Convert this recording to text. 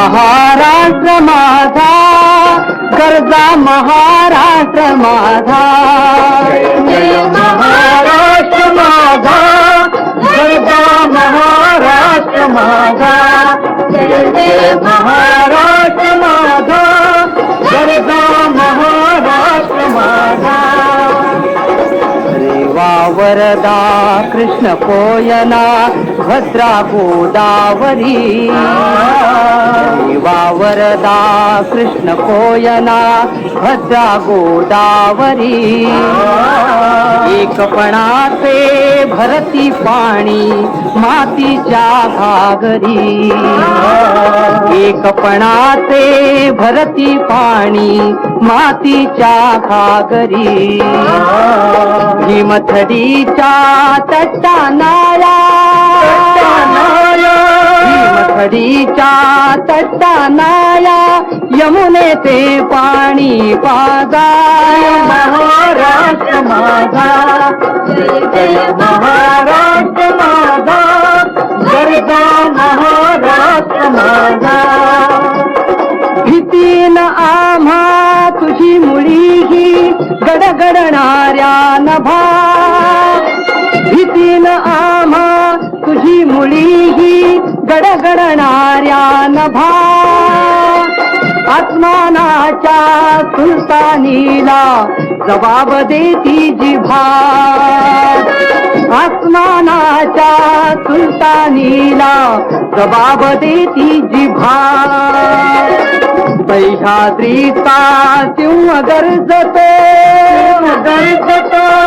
महाराष्ट्र माझा, गरजा महाराष्ट्र माझा. जय महाराष्ट्र माझा, गरजा महाराष्ट्र माझा. जय जय महाराष्ट्र माझा, गरजा महाराष्ट्र माझा. रेवा वरदा कृष्ण कोयना भद्रा गोदावरी. रेवा वरदा कृष्ण कोयना भद्रा गोदावरी. एकपणाचे भरती पाणी मातीच्या घागरी. एकपणाचे भरती पाणी मातीच्या घागरी. भीमथडीच्या तटानाला, भीमथडीच्या तटानाला यमुनेचे पाणी पाजा. महाराष्ट्र माझा, जय महाराष्ट्र माझा, गरजा महाराष्ट्र माझा. भीतीन आम्हा तुझी मुळी ही गडगडणाऱ्या नभा. भीतीन आम्हा तुझी मुळी ही गडगडणाऱ्या नभा. आसमानाच्या सुलतानीला जबाब देती जिभा. आसमानाच्या सुलतानीला जबाब देती जिभा. सह्याद्रीचा सिंह गर्जतो, गर्जतो